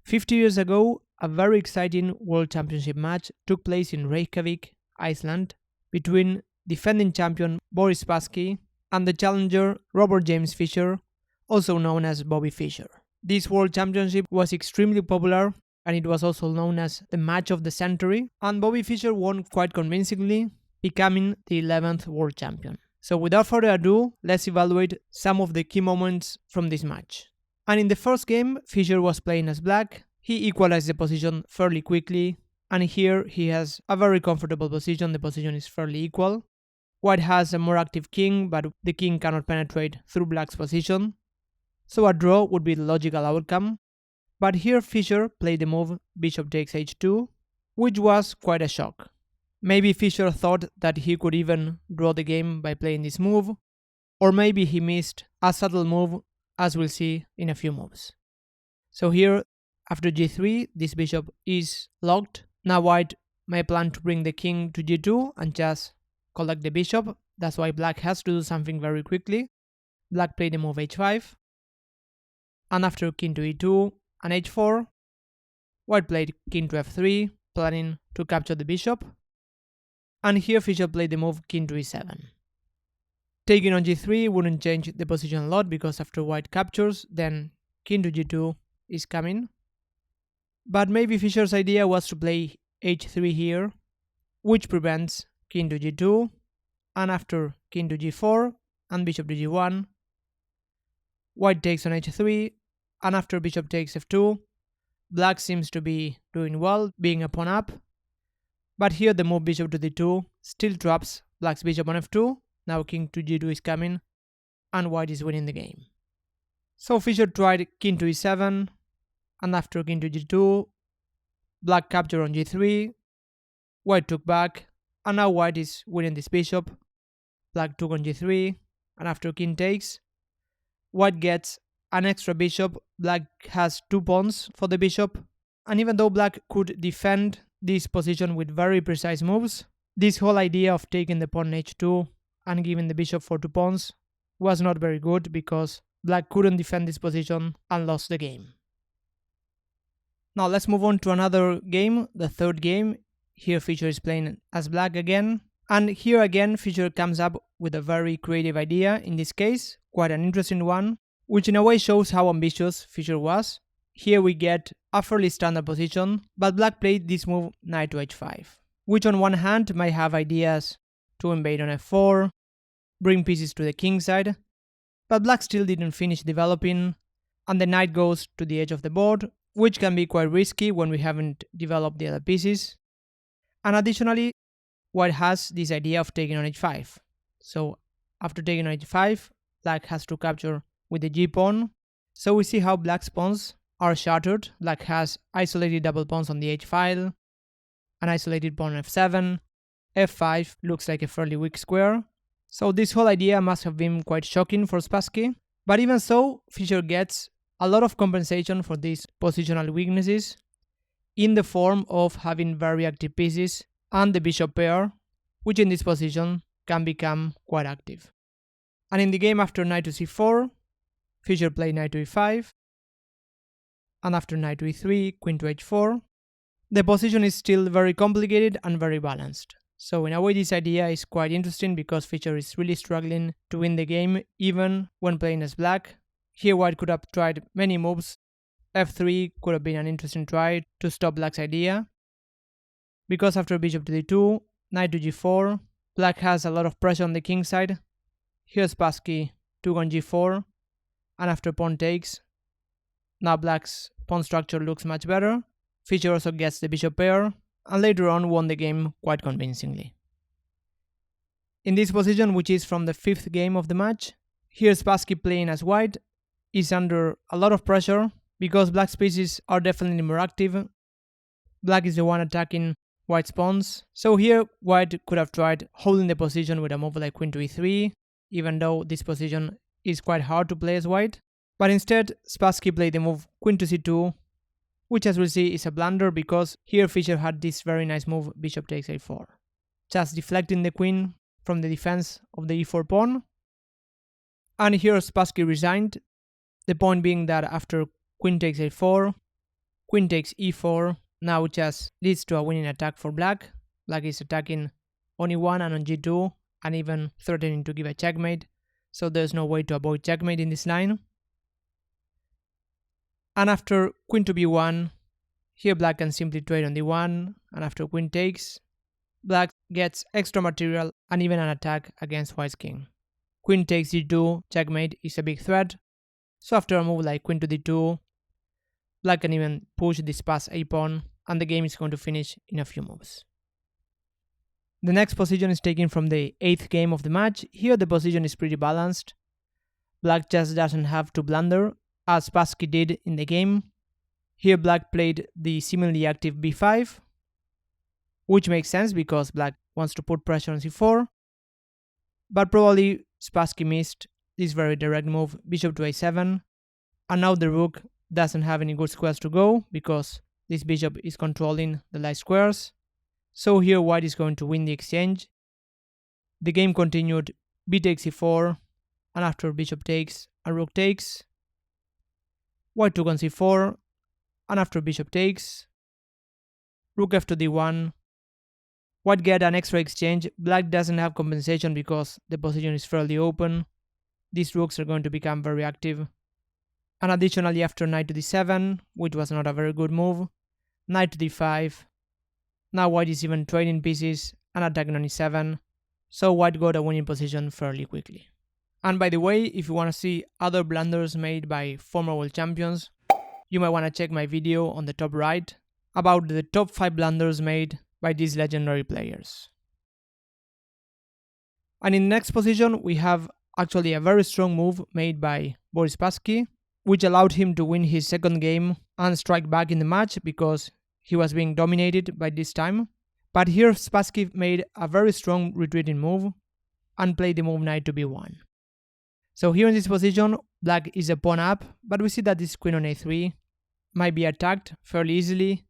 50 years ago, a very exciting World Championship match took place in Reykjavik, Iceland, between defending champion Boris Spassky and the challenger Robert James Fischer, also known as Bobby Fischer. This World Championship was extremely popular and it was also known as the match of the century, and Bobby Fischer won quite convincingly, becoming the 11th World Champion. So without further ado, let's evaluate some of the key moments from this match. And in the first game, Fischer was playing as black, he equalized the position fairly quickly, and here he has a very comfortable position, the position is fairly equal. White has a more active king, but the king cannot penetrate through black's position, so a draw would be the logical outcome. But here Fischer played the move bishop takes h2, which was quite a shock. Maybe Fischer thought that he could even draw the game by playing this move, or maybe he missed a subtle move, as we'll see in a few moves. So here, after g3, this bishop is locked. Now white may plan to bring the king to g2 and just collect the bishop. That's why black has to do something very quickly. Black played the move h5, and after king to e2 and h4, white played king to f3, planning to capture the bishop. And here Fischer played the move king to e7. Taking on g3 wouldn't change the position a lot because after white captures, then king to g2 is coming. But maybe Fischer's idea was to play h3 here, which prevents king to g2, and after king to g4 and bishop to g1, white takes on h3, and after bishop takes f2, black seems to be doing well, being a pawn up. But here the move bishop to d2 still traps black's bishop on f2, now king to g2 is coming, and white is winning the game. So Fischer tried king to e7, and after king to g2, black captured on g3, white took back, and now white is winning this bishop. Black took on g3, and after king takes, white gets an extra bishop. Black has 2 pawns for the bishop, and even though black could defend this position with very precise moves, this whole idea of taking the pawn h2 and giving the bishop for 2 pawns was not very good because black couldn't defend this position and lost the game. Now let's move on to another game, the third game. Here Fischer is playing as black again, and here again Fischer comes up with a very creative idea, in this case quite an interesting one, which in a way shows how ambitious Fischer was. Here we get a fairly standard position, but black played this move knight to h5, which on one hand might have ideas to invade on f4, bring pieces to the king side, but black still didn't finish developing, and the knight goes to the edge of the board, which can be quite risky when we haven't developed the other pieces. And additionally, white has this idea of taking on h5. So after taking on h5, black has to capture with the g-pawn. So we see how black's pawns are shattered. Black has isolated double pawns on the h-file, an isolated pawn on f7, f5 looks like a fairly weak square. So this whole idea must have been quite shocking for Spassky. But even so, Fischer gets a lot of compensation for these positional weaknesses in the form of having very active pieces and the bishop pair, which in this position can become quite active. And in the game after knight to c4, Fischer played knight to e5, and after knight to e3, queen to h4, the position is still very complicated and very balanced. So in a way this idea is quite interesting because Fischer is really struggling to win the game even when playing as black. Here white could have tried many moves. f3 could have been an interesting try to stop black's idea, because after bishop to d2, knight to g4, black has a lot of pressure on the king side. Here Spassky took on g4, and after pawn takes, now black's pawn structure looks much better. Fischer also gets the bishop pair, and later on won the game quite convincingly. In this position, which is from the 5th game of the match, here Spassky playing as white is under a lot of pressure because black's pieces are definitely more active. Black is the one attacking white's pawns, so here white could have tried holding the position with a move like queen to e3, even though this position is quite hard to play as white. But instead, Spassky played the move queen to c2, which as we'll see is a blunder because here Fischer had this very nice move bishop takes a4, just deflecting the queen from the defense of the e4 pawn. And here Spassky resigned, the point being that after queen takes a4, queen takes e4, now just leads to a winning attack for black. Black is attacking on e1 and on g2, and even threatening to give a checkmate, so there's no way to avoid checkmate in this line. And after queen to b1, here black can simply trade on d1, and after queen takes, black gets extra material and even an attack against white's king. Queen takes d2, checkmate is a big threat, so after a move like queen to d2, black can even push this past a pawn, and the game is going to finish in a few moves. The next position is taken from the 8th game of the match. Here the position is pretty balanced. Black just doesn't have to blunder, as Spassky did in the game. Here black played the seemingly active b5, which makes sense because black wants to put pressure on c4, but probably Spassky missed this very direct move, bishop to a7, and now the rook doesn't have any good squares to go because this bishop is controlling the light squares. So here white is going to win the exchange. The game continued b takes e4, and after bishop takes and rook takes, white took on c4, and after bishop takes, rook f to d1, white get an extra exchange. Black doesn't have compensation because the position is fairly open. These rooks are going to become very active. And additionally, after knight to d7, which was not a very good move, knight to d5, now white is even trading pieces and attacking on e7, so white got a winning position fairly quickly. And by the way, if you want to see other blunders made by former world champions, you might want to check my video on the top right about the top 5 blunders made by these legendary players. And in the next position, we have actually a very strong move made by Boris Spassky, which allowed him to win his second game and strike back in the match because he was being dominated by this time. But here Spassky made a very strong retreating move and played the move knight to b1. So here in this position, black is a pawn up, but we see that this queen on a3 might be attacked fairly easily,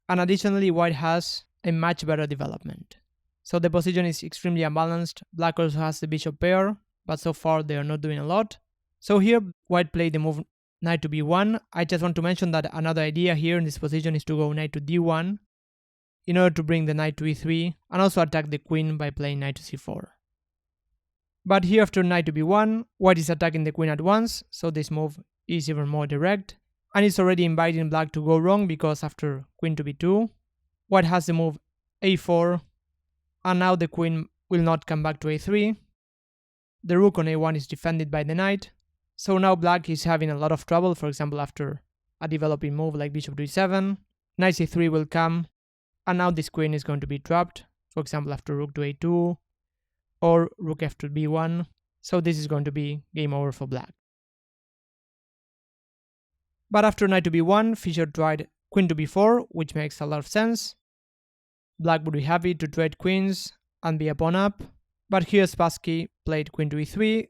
and additionally white has a much better development. So the position is extremely unbalanced. Black also has the bishop pair, but so far they are not doing a lot. So here white played the move knight to b1. I just want to mention that another idea here in this position is to go knight to d1 in order to bring the knight to e3 and also attack the queen by playing knight to c4. But here after knight to b1, white is attacking the queen at once, so this move is even more direct, and it's already inviting black to go wrong because after queen to b2, white has the move a4, and now the queen will not come back to a3. The rook on a1 is defended by the knight, so now black is having a lot of trouble. For example, after a developing move like bishop to e7, knight c3 will come, and now this queen is going to be trapped, for example after rook to a2 or rook f to b1, so this is going to be game over for black. But after knight to b1, Fischer tried queen to b4, which makes a lot of sense. Black would be happy to trade queens and be a pawn up, but here Spassky played queen to e3,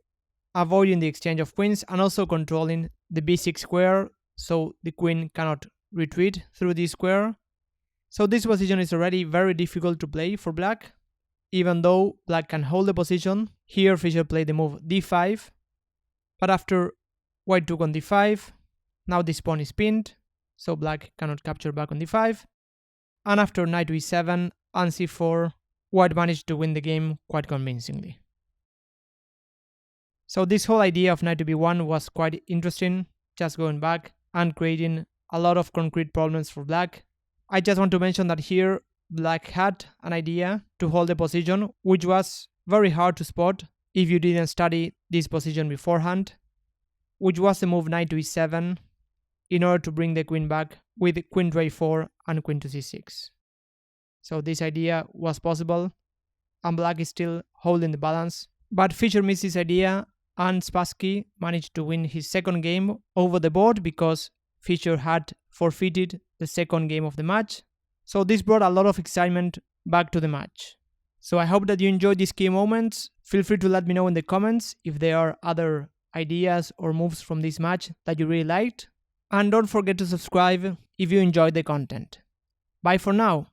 avoiding the exchange of queens and also controlling the b6 square, so the queen cannot retreat through this square. So this position is already very difficult to play for black, even though black can hold the position. Here Fischer played the move d5, but after white took on d5, now this pawn is pinned, so black cannot capture back on d5, and after knight to e7 and c4, white managed to win the game quite convincingly. So this whole idea of knight to b1 was quite interesting, just going back and creating a lot of concrete problems for black. I just want to mention that here black had an idea to hold the position, which was very hard to spot if you didn't study this position beforehand, which was the move knight to e7 in order to bring the queen back with queen to a4 and queen to c6. So this idea was possible, and black is still holding the balance, but Fischer missed this idea, and Spassky managed to win his second game over the board because Fischer had forfeited the second game of the match. So this brought a lot of excitement back to the match. So I hope that you enjoyed these key moments. Feel free to let me know in the comments if there are other ideas or moves from this match that you really liked. And don't forget to subscribe if you enjoyed the content. Bye for now.